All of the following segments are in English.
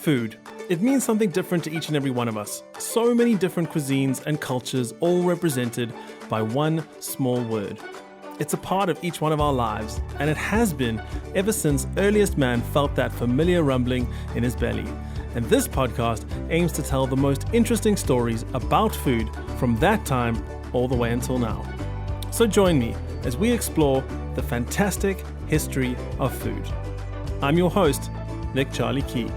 Food. It means something different to each and every one of us. So many different cuisines and cultures, all represented by one small word. It's a part of each one of our lives, and it has been ever since earliest man felt that familiar rumbling in his belly. And this podcast aims to tell the most interesting stories about food from that time all the way until now. So join me as we explore the fantastic history of food. I'm your host, Nick Charlie Key.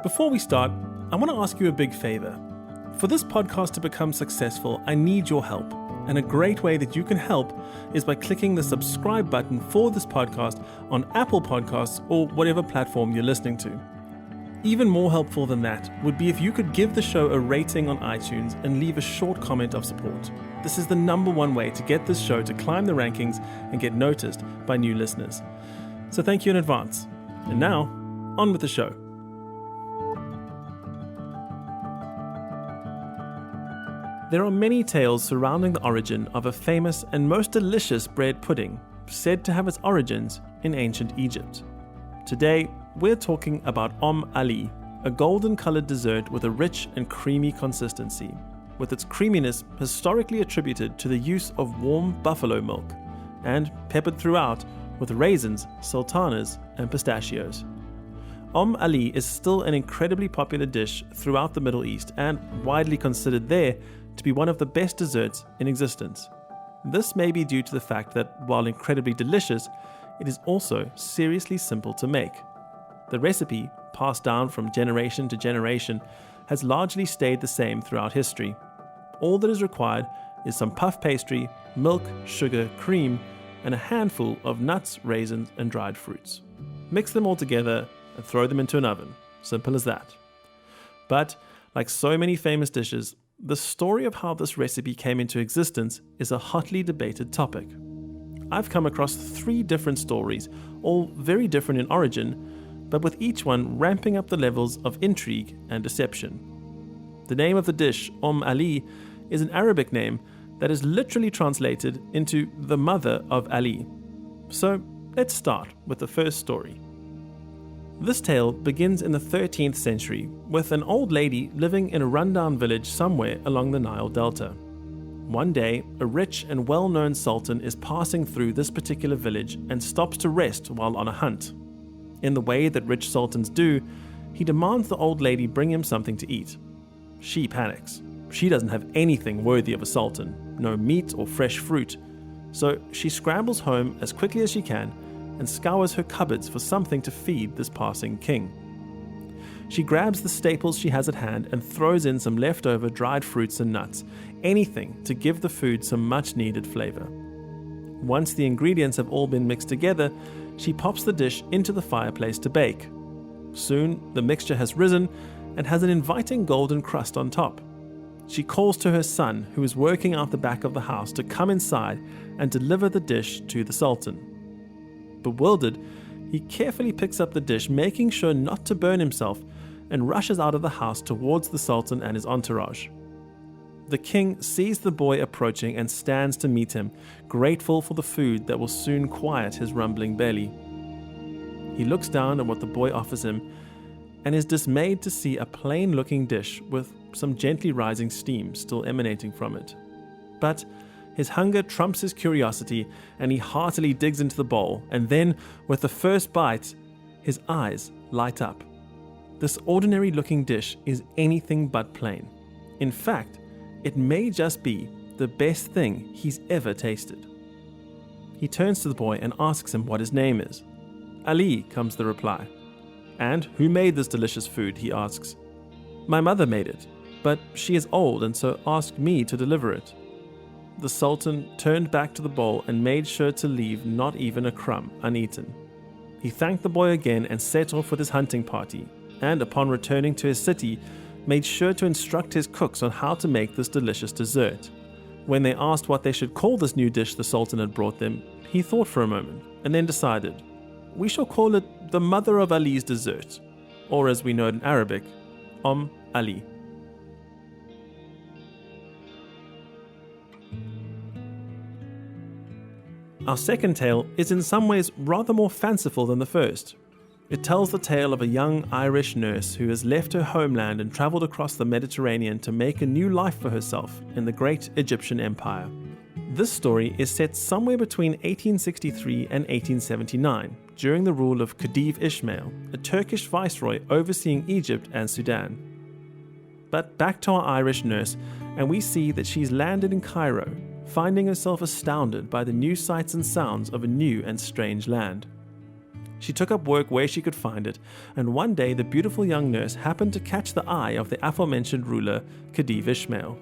Before we start, I want to ask you a big favor. For this podcast to become successful, I need your help. And a great way that you can help is by clicking the subscribe button for this podcast on Apple Podcasts or whatever platform you're listening to. Even more helpful than that would be if you could give the show a rating on iTunes and leave a short comment of support. This is the number one way to get this show to climb the rankings and get noticed by new listeners. So thank you in advance. And now, on with the show. There are many tales surrounding the origin of a famous and most delicious bread pudding, said to have its origins in ancient Egypt. Today, we're talking about Ali, a golden-colored dessert with a rich and creamy consistency, with its creaminess historically attributed to the use of warm buffalo milk, and peppered throughout with raisins, sultanas, and pistachios. Ali is still an incredibly popular dish throughout the Middle East and widely considered there to be one of the best desserts in existence. This may be due to the fact that, while incredibly delicious, it is also seriously simple to make. The recipe, passed down from generation to generation, has largely stayed the same throughout history. All that is required is some puff pastry, milk, sugar, cream, and a handful of nuts, raisins, and dried fruits. Mix them all together and throw them into an oven. Simple as that. But, like so many famous dishes, the story of how this recipe came into existence is a hotly debated topic. I've come across 3 different stories, all very different in origin, but with each one ramping up the levels of intrigue and deception. The name of the dish, Ali, is an Arabic name that is literally translated into the mother of Ali. So let's start with the first story. This tale begins in the 13th century with an old lady living in a rundown village somewhere along the Nile Delta. One day, a rich and well-known sultan is passing through this particular village and stops to rest while on a hunt. In the way that rich sultans do, he demands the old lady bring him something to eat. She panics. She doesn't have anything worthy of a sultan, no meat or fresh fruit, so she scrambles home as quickly as she can and scours her cupboards for something to feed this passing king. She grabs the staples she has at hand and throws in some leftover dried fruits and nuts, anything to give the food some much-needed flavor. Once the ingredients have all been mixed together, she pops the dish into the fireplace to bake. Soon, the mixture has risen and has an inviting golden crust on top. She calls to her son, who is working out the back of the house, to come inside and deliver the dish to the sultan. Bewildered, he carefully picks up the dish, making sure not to burn himself, and rushes out of the house towards the sultan and his entourage. The king sees the boy approaching and stands to meet him, grateful for the food that will soon quiet his rumbling belly. He looks down at what the boy offers him and is dismayed to see a plain-looking dish with some gently rising steam still emanating from it. But his hunger trumps his curiosity, and he heartily digs into the bowl, and then, with the first bite, his eyes light up. This ordinary-looking dish is anything but plain. In fact, it may just be the best thing he's ever tasted. He turns to the boy and asks him what his name is. Ali, comes the reply. And who made this delicious food, he asks. My mother made it, but she is old and so asked me to deliver it. The sultan turned back to the bowl and made sure to leave not even a crumb uneaten. He thanked the boy again and set off with his hunting party, and upon returning to his city, made sure to instruct his cooks on how to make this delicious dessert. When they asked what they should call this new dish the sultan had brought them, he thought for a moment and then decided, we shall call it the mother of Ali's dessert, or as we know it in Arabic, Ali. Our second tale is in some ways rather more fanciful than the first. It tells the tale of a young Irish nurse who has left her homeland and travelled across the Mediterranean to make a new life for herself in the great Egyptian Empire. This story is set somewhere between 1863 and 1879, during the rule of Khedive Ismail, a Turkish viceroy overseeing Egypt and Sudan. But back to our Irish nurse, and we see that she's landed in Cairo, finding herself astounded by the new sights and sounds of a new and strange land. She took up work where she could find it, and one day the beautiful young nurse happened to catch the eye of the aforementioned ruler, Khedive Ismail.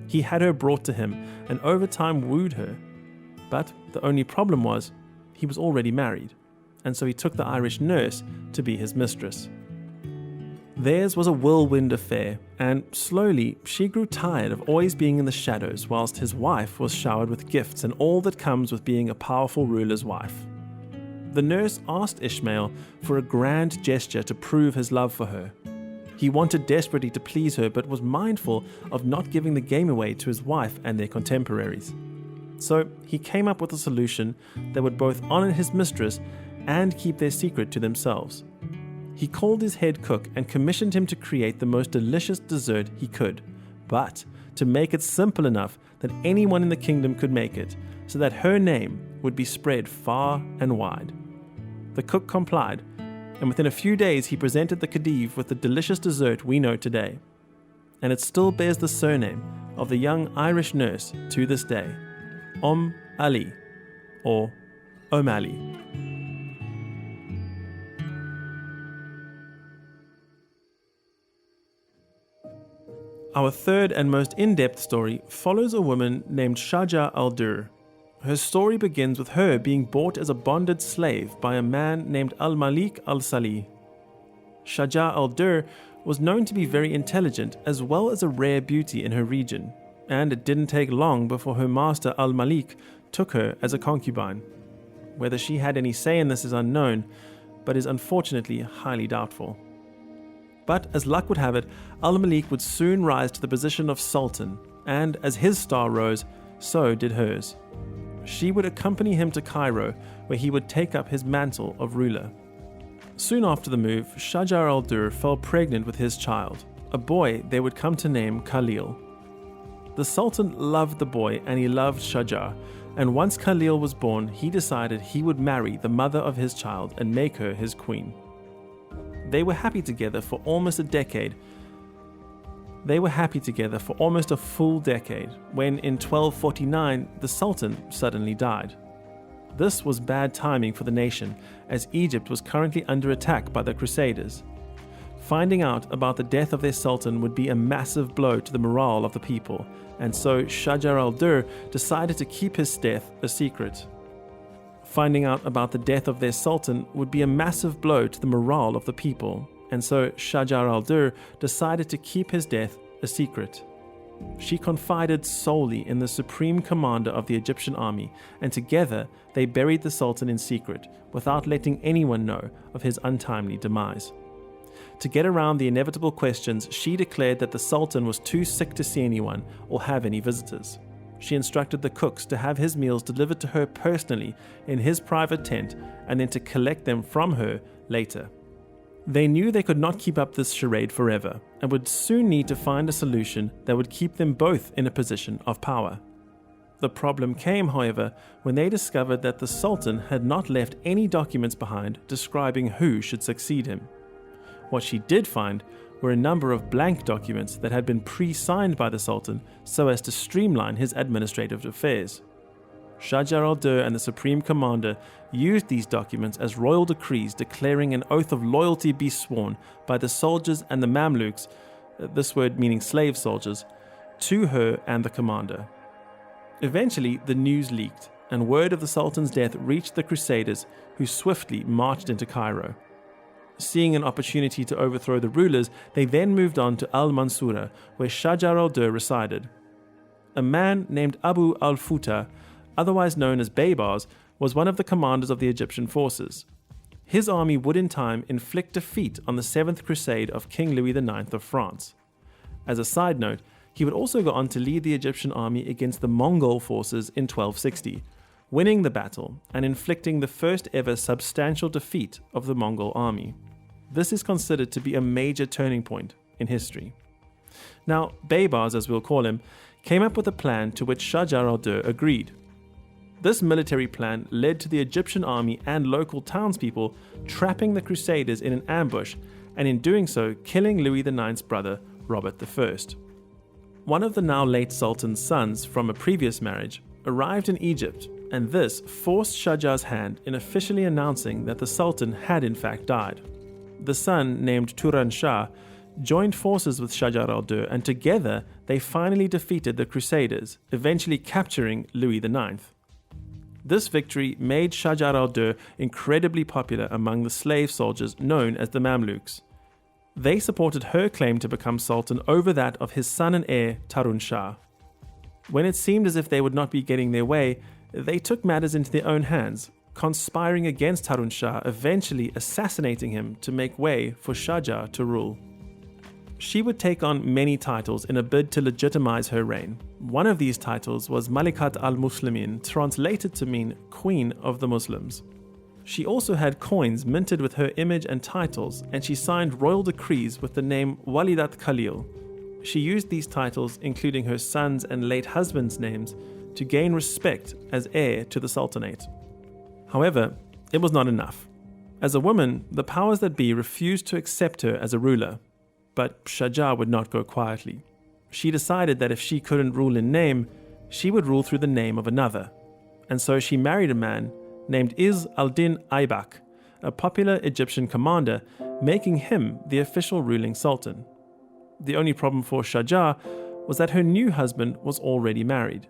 He had her brought to him, and over time wooed her. But the only problem was, he was already married, and so he took the Irish nurse to be his mistress. Theirs was a whirlwind affair, and slowly she grew tired of always being in the shadows whilst his wife was showered with gifts and all that comes with being a powerful ruler's wife. The nurse asked Ishmael for a grand gesture to prove his love for her. He wanted desperately to please her, but was mindful of not giving the game away to his wife and their contemporaries. So he came up with a solution that would both honor his mistress and keep their secret to themselves. He called his head cook and commissioned him to create the most delicious dessert he could, but to make it simple enough that anyone in the kingdom could make it, so that her name would be spread far and wide. The cook complied, and within a few days he presented the Khedive with the delicious dessert we know today. And it still bears the surname of the young Irish nurse to this day, Ali, or O'Malley. Our third and most in-depth story follows a woman named Shajar Al Durr. Her story begins with her being bought as a bonded slave by a man named Al-Malik al-Salih. Shajar Al Durr was known to be very intelligent as well as a rare beauty in her region, and it didn't take long before her master Al-Malik took her as a concubine. Whether she had any say in this is unknown, but is unfortunately highly doubtful. But as luck would have it, Al-Malik would soon rise to the position of sultan, and as his star rose, so did hers. She would accompany him to Cairo, where he would take up his mantle of ruler. Soon after the move, Shajar Al Durr fell pregnant with his child, a boy they would come to name Khalil. The Sultan loved the boy and he loved Shajar, and once Khalil was born, he decided he would marry the mother of his child and make her his queen. They were happy together for almost a decade. They were happy together for almost a full decade, when in 1249 the Sultan suddenly died. This was bad timing for the nation, as Egypt was currently under attack by the Crusaders. Finding out about the death of their Sultan would be a massive blow to the morale of the people, and so Shajar Al Durr decided to keep his death a secret. Finding out about the death of their Sultan would be a massive blow to the morale of the people, and so Shajar Al Durr decided to keep his death a secret. She confided solely in the supreme commander of the Egyptian army, and together they buried the Sultan in secret, without letting anyone know of his untimely demise. To get around the inevitable questions, she declared that the Sultan was too sick to see anyone or have any visitors. She instructed the cooks to have his meals delivered to her personally in his private tent, and then to collect them from her later. They knew they could not keep up this charade forever, and would soon need to find a solution that would keep them both in a position of power. The problem came, however, when they discovered that the Sultan had not left any documents behind describing who should succeed him. What she did find were a number of blank documents that had been pre-signed by the Sultan so as to streamline his administrative affairs. Shajar Al Durr and the Supreme Commander used these documents as royal decrees declaring an oath of loyalty be sworn by the soldiers and the Mamluks, this word meaning slave soldiers, to her and the commander. Eventually, the news leaked, and word of the Sultan's death reached the Crusaders, who swiftly marched into Cairo. Seeing an opportunity to overthrow the rulers, they then moved on to Al-Mansura, where Shajar Al Durr resided. A man named Abu al-Futa, otherwise known as Baybars, was one of the commanders of the Egyptian forces. His army would in time inflict defeat on the 7th Crusade of King Louis IX of France. As a side note, he would also go on to lead the Egyptian army against the Mongol forces in 1260, winning the battle and inflicting the first ever substantial defeat of the Mongol army. This is considered to be a major turning point in history. Now, Baybars, as we'll call him, came up with a plan to which Shajar al Durr agreed. This military plan led to the Egyptian army and local townspeople trapping the Crusaders in an ambush, and in doing so, killing Louis IX's brother, Robert I. One of the now late Sultan's sons from a previous marriage arrived in Egypt, and this forced Shajar's hand in officially announcing that the Sultan had in fact died. The son, named Turan Shah, joined forces with Shajar al Durr, and together they finally defeated the Crusaders, eventually capturing Louis IX. This victory made Shajar al Durr incredibly popular among the slave soldiers known as the Mamluks. They supported her claim to become Sultan over that of his son and heir, Tarun Shah. When it seemed as if they would not be getting their way, they took matters into their own hands, conspiring against Tarun Shah, eventually assassinating him to make way for Shajar to rule. She would take on many titles in a bid to legitimize her reign. One of these titles was Malikat al-Muslimin, translated to mean Queen of the Muslims. She also had coins minted with her image and titles, and she signed royal decrees with the name Walidat Khalil. She used these titles, including her son's and late husband's names, to gain respect as heir to the Sultanate. However, it was not enough. As a woman, the powers that be refused to accept her as a ruler. But Shajar would not go quietly. She decided that if she couldn't rule in name, she would rule through the name of another. And so she married a man named Izz al-Din Aybak, a popular Egyptian commander, making him the official ruling sultan. The only problem for Shajar was that her new husband was already married.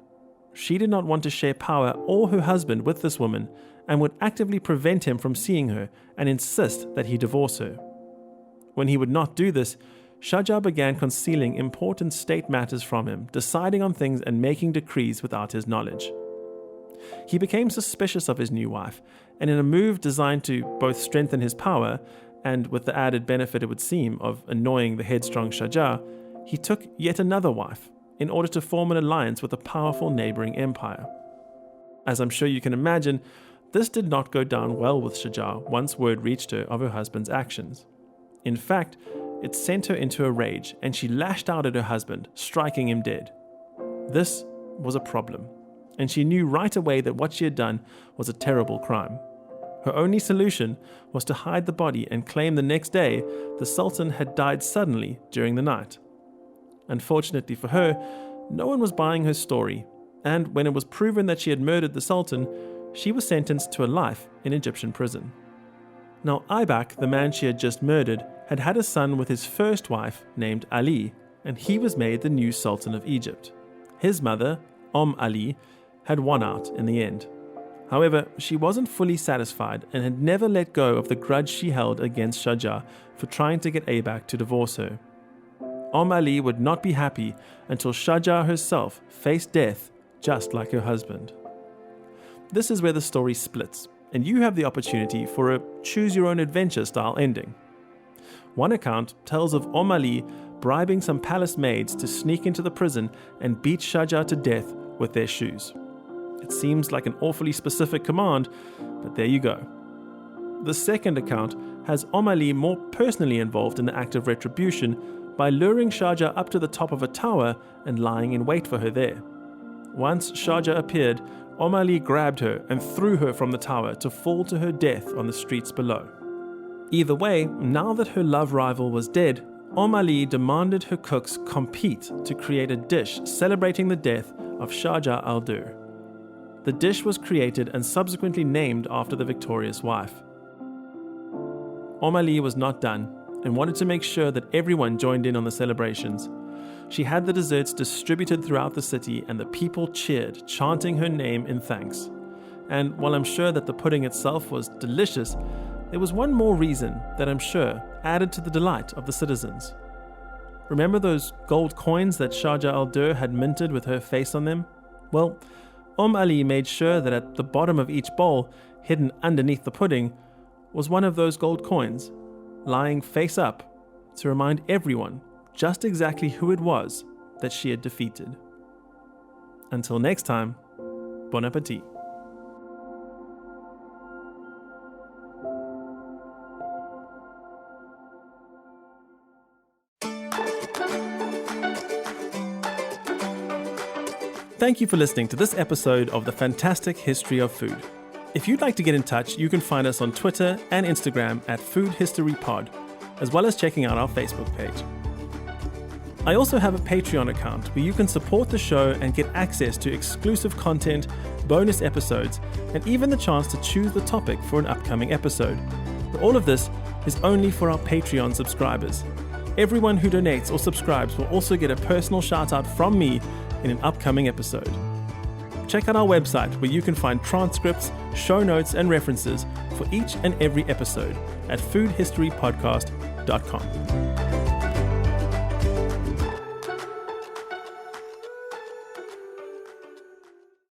She did not want to share power or her husband with this woman, and would actively prevent him from seeing her and insist that he divorce her. When he would not do this, Shajar began concealing important state matters from him, deciding on things and making decrees without his knowledge. He became suspicious of his new wife, and in a move designed to both strengthen his power and with the added benefit, it would seem, of annoying the headstrong Shajar, he took yet another wife in order to form an alliance with a powerful neighboring empire. As I'm sure you can imagine, this did not go down well with Shajar once word reached her of her husband's actions. In fact, it sent her into a rage, and she lashed out at her husband, striking him dead. This was a problem, and she knew right away that what she had done was a terrible crime. Her only solution was to hide the body and claim the next day the Sultan had died suddenly during the night. Unfortunately for her, no one was buying her story, and when it was proven that she had murdered the Sultan, she was sentenced to a life in Egyptian prison. Now, Aybak, the man she had just murdered, had had a son with his first wife named Ali, and he was made the new Sultan of Egypt. His mother, Ali, had won out in the end. However, she wasn't fully satisfied and had never let go of the grudge she held against Shajar for trying to get Aybak to divorce her. Ali would not be happy until Shajar herself faced death just like her husband. This is where the story splits, and you have the opportunity for a choose-your-own-adventure style ending. One account tells of Ali bribing some palace maids to sneak into the prison and beat Shajar to death with their shoes. It seems like an awfully specific command, but there you go. The second account has Ali more personally involved in the act of retribution by luring Shajar up to the top of a tower and lying in wait for her there. Once Shajar appeared, Ali grabbed her and threw her from the tower to fall to her death on the streets below. Either way, now that her love rival was dead, Ali demanded her cooks compete to create a dish celebrating the death of Shajar al Durr. The dish was created and subsequently named after the victorious wife. Ali was not done and wanted to make sure that everyone joined in on the celebrations. She had the desserts distributed throughout the city, and the people cheered, chanting her name in thanks. And while I'm sure that the pudding itself was delicious, there was one more reason that I'm sure added to the delight of the citizens. Remember those gold coins that Shajar al Durr had minted with her face on them? Well, Ali made sure that at the bottom of each bowl, hidden underneath the pudding, was one of those gold coins, lying face up, to remind everyone just exactly who it was that she had defeated. Until next time, bon appetit. thank you for listening to this episode of The Fantastic History of Food. If you'd like to get in touch, you can find us on Twitter and Instagram at Food History Pod, as well as checking out our Facebook page. I also have a Patreon account where you can support the show and get access to exclusive content, bonus episodes, and even the chance to choose the topic for an upcoming episode. But all of this is only for our Patreon subscribers. Everyone who donates or subscribes will also get a personal shout out from me in an upcoming episode. Check out our website where you can find transcripts, show notes, and references for each and every episode at foodhistorypodcast.com.